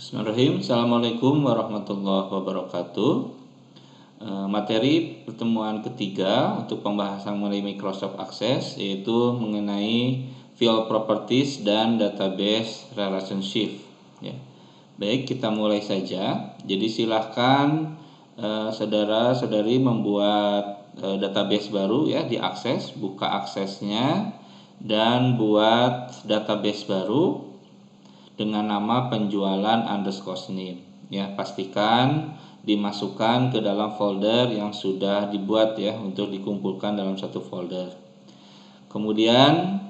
Bismillahirrahmanirrahim. Assalamualaikum warahmatullahi wabarakatuh. Materi pertemuan ketiga untuk pembahasan mengenai Microsoft Access yaitu mengenai file properties dan database relationship. Ya. Baik, kita mulai saja. Jadi silahkan saudara-saudari membuat database baru ya, diakses, buka aksesnya dan buat database baru dengan nama penjualan _name ya. Pastikan dimasukkan ke dalam folder yang sudah dibuat ya, untuk dikumpulkan dalam satu folder. Kemudian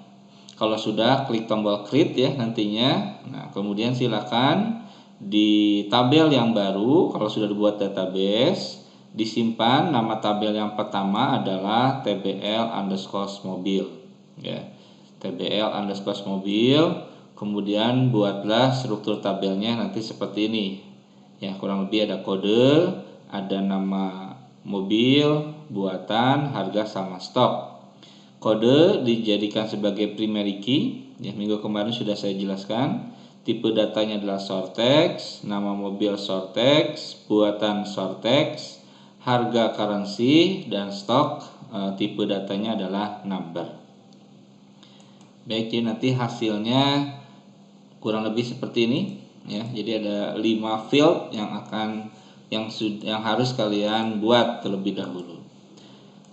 kalau sudah, klik tombol create ya nantinya. Nah, kemudian silakan di tabel yang baru, kalau sudah dibuat database, disimpan nama tabel yang pertama adalah tbl_mobil ya. tbl_mobil. Kemudian buatlah struktur tabelnya nanti seperti ini ya, kurang lebih ada kode, ada nama mobil, buatan, harga sama stok. Kode dijadikan sebagai primary key ya, minggu kemarin sudah saya jelaskan. Tipe datanya adalah short text, nama mobil short text, buatan short text, harga currency, dan stok tipe datanya adalah number. Baik, jadi nanti hasilnya kurang lebih seperti ini ya. Jadi ada 5 field yang harus kalian buat terlebih dahulu.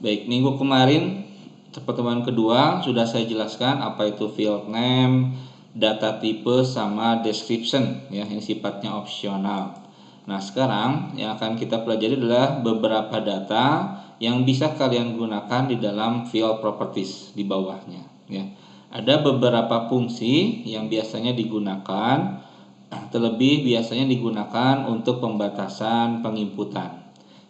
Baik, minggu kemarin pertemuan kedua sudah saya jelaskan apa itu field name, data tipe, sama description ya, yang sifatnya opsional. Nah, sekarang yang akan kita pelajari adalah beberapa data yang bisa kalian gunakan di dalam field properties di bawahnya ya. Ada beberapa fungsi yang biasanya digunakan, terlebih biasanya digunakan untuk pembatasan penginputan.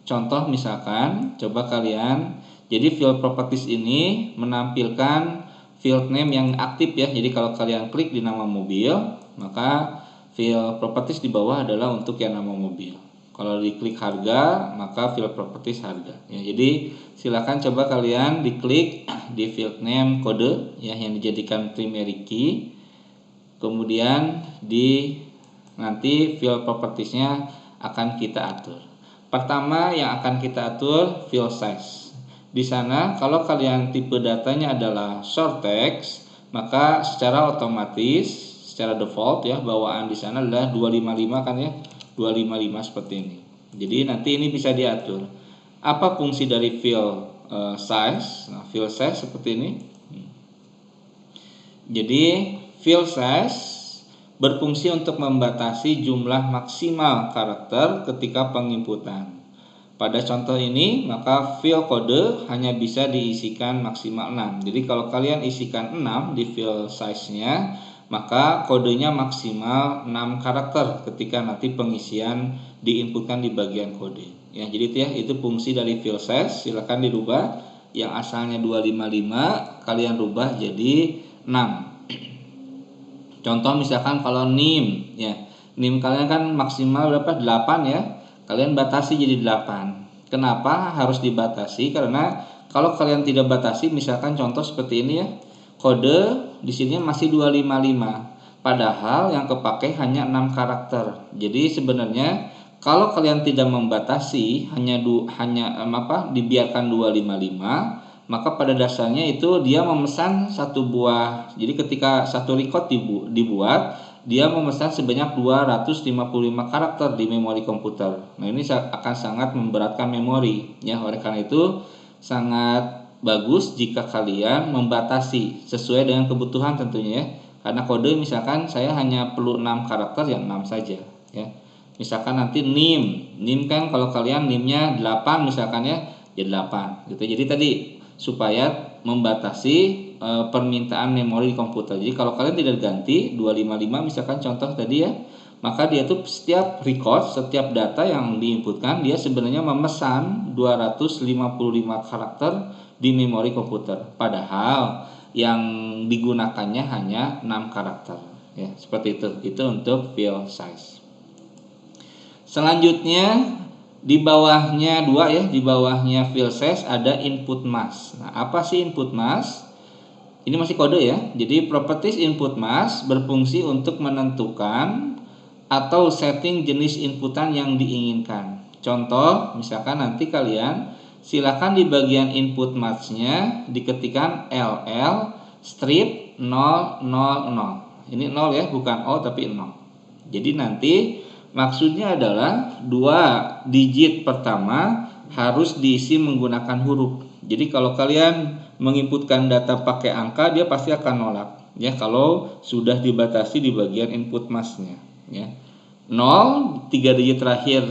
Contoh misalkan, coba kalian, jadi field properties ini menampilkan field name yang aktif ya. Jadi kalau kalian klik di nama mobil, maka field properties di bawah adalah untuk yang nama mobil. Kalau diklik harga, maka field properties harga ya. Jadi silakan coba kalian diklik di field name kode ya, yang dijadikan primary key. Kemudian nanti field propertiesnya akan kita atur. Pertama yang akan kita atur field size. Di sana kalau kalian tipe datanya adalah short text, maka secara otomatis, secara default ya, bawaan di sana adalah 255 kan ya. 255 seperti ini. Jadi nanti ini bisa diatur. Apa fungsi dari field size? Nah, field size seperti ini. Jadi field size berfungsi untuk membatasi jumlah maksimal karakter ketika penginputan. Pada contoh ini, maka field kode hanya bisa diisikan maksimal 6. Jadi kalau kalian isikan 6 di field size-nya, maka kodenya maksimal 6 karakter ketika nanti pengisian diinputkan di bagian kode. Ya, jadi itu fungsi dari field size. Silakan dirubah. Yang asalnya 255 kalian rubah jadi 6. Contoh misalkan kalau NIM ya. NIM kalian kan maksimal berapa? 8 ya. Kalian batasi jadi 8. Kenapa harus dibatasi? Karena kalau kalian tidak batasi, misalkan contoh seperti ini ya. Kode di sini masih 255. Padahal yang kepakai hanya 6 karakter. Jadi sebenarnya kalau kalian tidak membatasi, hanya dibiarkan 255, maka pada dasarnya itu dia memesan satu buah. Jadi ketika satu record dibuat, dia memesan sebanyak 255 karakter di memori komputer. Nah, ini akan sangat memberatkan memori ya. Oleh karena itu sangat bagus jika kalian membatasi sesuai dengan kebutuhan tentunya ya. Karena kode misalkan saya hanya perlu 6 karakter, ya 6 saja ya. Misalkan nanti NIM kan kalau kalian NIM-nya 8 misalkan ya 8 gitu. Jadi tadi supaya membatasi permintaan memori di komputer. Jadi kalau kalian tidak ganti 255 misalkan contoh tadi ya, maka dia tuh setiap record, setiap data yang diinputkan, dia sebenarnya memesan 255 karakter di memori komputer. Padahal yang digunakannya hanya 6 karakter ya, seperti itu. Itu untuk field size. Selanjutnya di bawahnya di bawahnya field size ada input mask. Nah, apa sih input mask? Ini masih kode ya. Jadi properties input mask berfungsi untuk menentukan atau setting jenis inputan yang diinginkan. Contoh, misalkan nanti kalian silakan di bagian input match-nya diketikkan LL strip 000. Ini 0 ya, bukan O tapi 0. Jadi nanti maksudnya adalah 2 digit pertama harus diisi menggunakan huruf. Jadi kalau kalian menginputkan data pakai angka, dia pasti akan nolak ya kalau sudah dibatasi di bagian input match-nya ya. 0 3 digit terakhir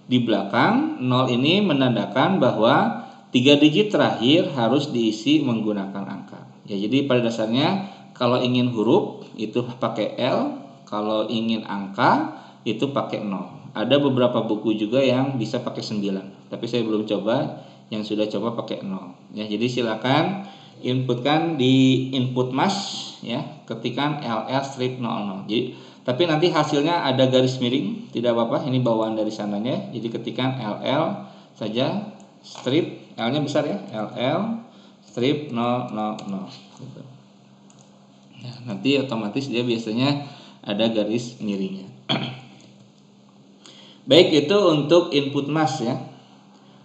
di belakang 0 ini menandakan bahwa 3 digit terakhir harus diisi menggunakan angka. Ya, jadi pada dasarnya kalau ingin huruf itu pakai L, kalau ingin angka itu pakai 0. Ada beberapa buku juga yang bisa pakai 9, tapi saya belum coba, yang sudah coba pakai 0. Ya, jadi silakan inputkan di input match ya, ketikan LL strip 00. Jadi tapi nanti hasilnya ada garis miring, tidak apa-apa, ini bawaan dari sananya. Jadi ketikan LL saja strip, L-nya besar ya, LL strip 000 gitu. Nah, nanti otomatis dia biasanya ada garis miringnya. Baik, itu untuk input match ya.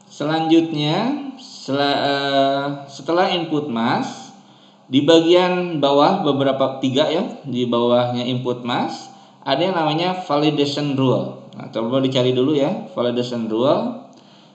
Selanjutnya setelah input match, di bagian bawah beberapa 3 ya, di bawahnya input match ada yang namanya validation rule. Nah, coba dicari dulu ya, validation rule.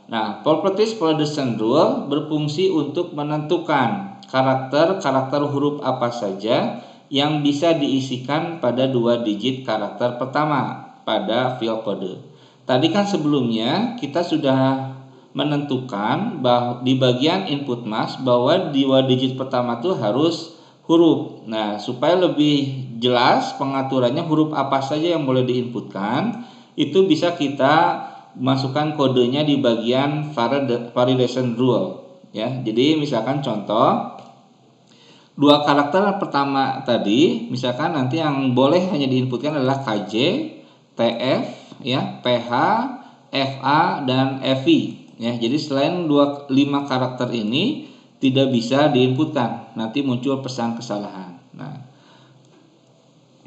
Nah, properties validation rule berfungsi untuk menentukan karakter huruf apa saja yang bisa diisikan pada 2 digit karakter pertama pada field kode. Tadi kan sebelumnya kita sudah menentukan bahwa di bagian input match bahwa 2 digit pertama itu harus huruf. Nah, supaya lebih jelas pengaturannya huruf apa saja yang boleh diinputkan, itu bisa kita masukkan kodenya di bagian validation rule ya. Jadi misalkan contoh 2 karakter pertama tadi, misalkan nanti yang boleh hanya diinputkan adalah KJ, TF ya, PH, FA dan FI ya. Jadi selain 5 karakter ini tidak bisa diinputkan, nanti muncul pesan kesalahan. Nah,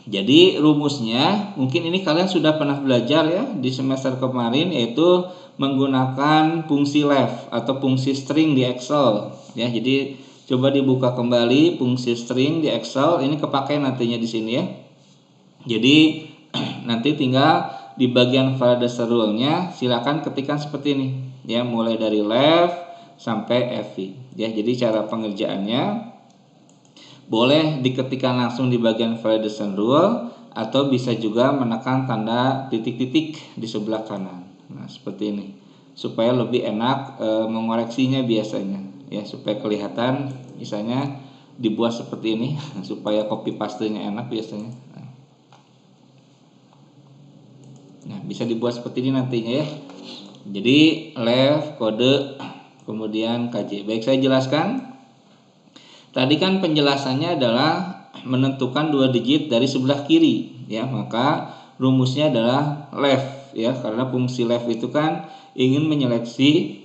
jadi rumusnya mungkin ini kalian sudah pernah belajar ya di semester kemarin, yaitu menggunakan fungsi left atau fungsi string di Excel ya. Jadi coba dibuka kembali fungsi string di Excel, ini kepakai nantinya di sini ya. Jadi nanti tinggal di bagian validation rule-nya silakan ketikkan seperti ini ya, mulai dari left sampai FI ya. Jadi cara pengerjaannya boleh diketikkan langsung di bagian validation rule atau bisa juga menekan tanda titik-titik di sebelah kanan. Nah, seperti ini supaya lebih enak mengoreksinya biasanya ya, supaya kelihatan misalnya dibuat seperti ini supaya copy paste-nya enak biasanya. Nah, bisa dibuat seperti ini nantinya ya. Jadi left kode kemudian KJ. Baik, saya jelaskan. Tadi kan penjelasannya adalah menentukan 2 digit dari sebelah kiri ya, maka rumusnya adalah left ya, karena fungsi left itu kan ingin menyeleksi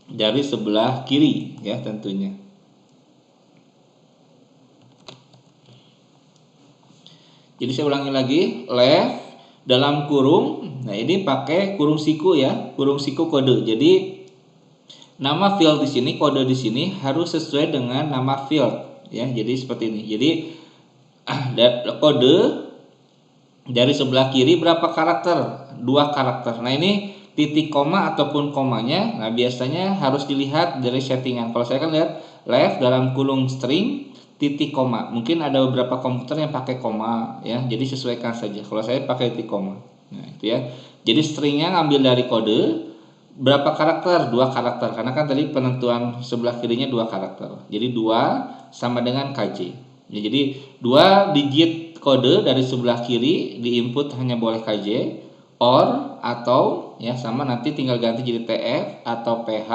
dari sebelah kiri ya tentunya. Jadi saya ulangi lagi, left dalam kurung, nah ini pakai kurung siku ya, kurung siku kode. Jadi nama field di sini, kode di sini harus sesuai dengan nama field ya. Jadi seperti ini. Jadi kode dari sebelah kiri berapa karakter? 2 karakter. Nah, ini titik koma ataupun komanya, nah biasanya harus dilihat dari settingan. Kalau saya kan lihat left dalam kurung string titik koma. Mungkin ada beberapa komputer yang pakai koma ya. Jadi sesuaikan saja. Kalau saya pakai titik koma. Nah, itu ya. Jadi stringnya ngambil dari kode. Berapa karakter? 2 karakter. Karena kan tadi penentuan sebelah kirinya 2 karakter. Jadi 2 sama dengan KJ. Ya, jadi 2 digit kode dari sebelah kiri diinput hanya boleh KJ, OR atau ya sama nanti tinggal ganti jadi TF atau PH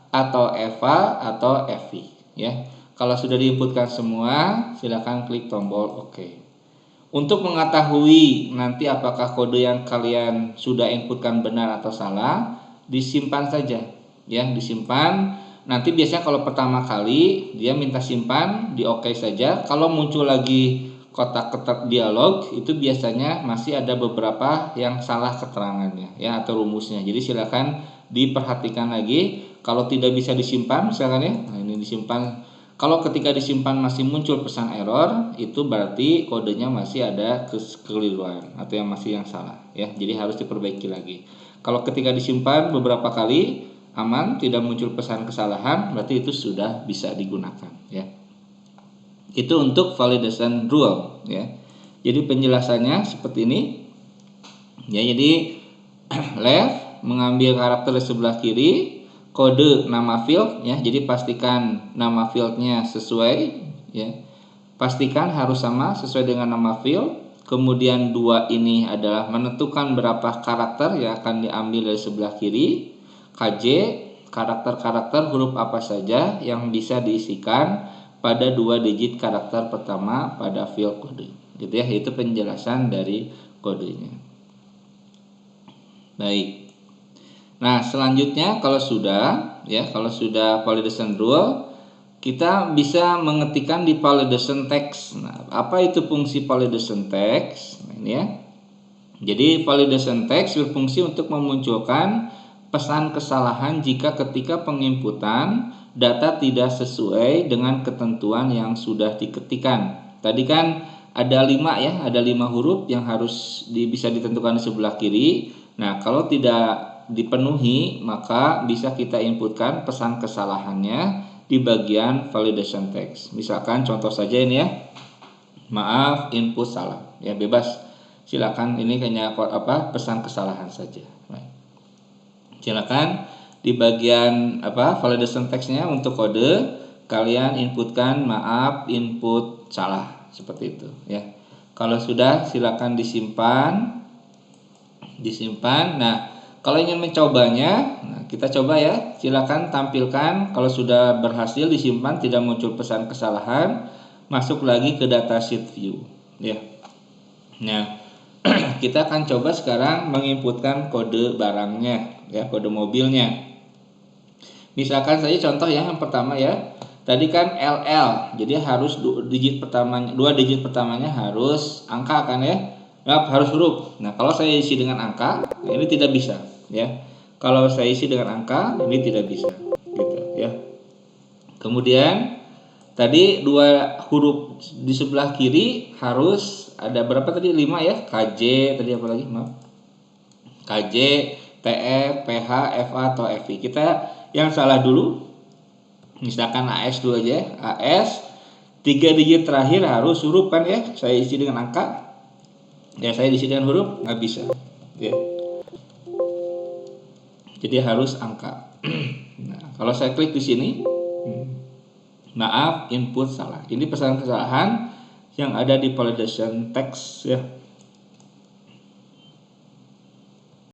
atau FA atau FI ya. Kalau sudah diinputkan semua, silakan klik tombol OK. Untuk mengetahui nanti apakah kode yang kalian sudah inputkan benar atau salah, disimpan saja ya, disimpan. Nanti biasanya kalau pertama kali dia minta simpan, di OK saja. Kalau muncul lagi kotak dialog itu biasanya masih ada beberapa yang salah keterangannya ya atau rumusnya. Jadi silakan diperhatikan lagi. Kalau tidak bisa disimpan misalkan ya, nah ini disimpan. Kalau ketika disimpan masih muncul pesan error, itu berarti kodenya masih ada kekeliruan atau yang masih yang salah ya. Jadi harus diperbaiki lagi. Kalau ketika disimpan beberapa kali aman, tidak muncul pesan kesalahan, berarti itu sudah bisa digunakan ya. Itu untuk validation rule ya. Jadi penjelasannya seperti ini. Ya, jadi left mengambil karakter di sebelah kiri, kode nama field ya. Jadi pastikan nama fieldnya sesuai ya. Pastikan harus sama sesuai dengan nama field. Kemudian 2 ini adalah menentukan berapa karakter yang akan diambil dari sebelah kiri. KJ karakter-karakter huruf apa saja yang bisa diisikan pada 2 digit karakter pertama pada field kode. Gitu ya, itu penjelasan dari kodenya. Baik. Nah, selanjutnya kalau sudah validation rule, kita bisa mengetikkan di validation text. Nah, apa itu fungsi validation text? Nah, ini ya. Jadi validation text berfungsi untuk memunculkan pesan kesalahan jika ketika penginputan data tidak sesuai dengan ketentuan yang sudah diketikkan. Tadi kan ada 5 ya, ada 5 huruf yang harus bisa ditentukan di sebelah kiri. Nah, kalau tidak dipenuhi, maka bisa kita inputkan pesan kesalahannya di bagian validation text. Misalkan contoh saja ini ya. Maaf, input salah. Ya, bebas. Silakan, ini hanya pesan kesalahan saja. Baik. Silakan di bagian validation text-nya untuk kode kalian inputkan maaf, input salah seperti itu ya. Kalau sudah silakan disimpan. Nah, kalau ingin mencobanya, nah kita coba ya. Silakan tampilkan kalau sudah berhasil disimpan tidak muncul pesan kesalahan, masuk lagi ke datasheet view ya. Nah, kita akan coba sekarang menginputkan kode barangnya ya, kode mobilnya. Misalkan saja contoh yang pertama ya. Tadi kan LL, jadi harus 2 digit pertamanya harus angka kan ya. Harus huruf. Nah, kalau saya isi dengan angka, ini tidak bisa ya. Kalau saya isi dengan angka, ini tidak bisa gitu ya. Kemudian tadi 2 huruf di sebelah kiri harus ada berapa tadi? 5 ya. KJ tadi apa lagi? Maaf. KJ, TF, PH, FA atau FI. Kita yang salah dulu. Misalkan AS dulu aja. AS 3 digit terakhir harus huruf kan ya. Saya isi dengan angka. Ya, saya isi dengan huruf nggak bisa. Ya. Jadi harus angka. Nah, kalau saya klik di sini, maaf, input salah. Ini pesan kesalahan yang ada di validation text ya.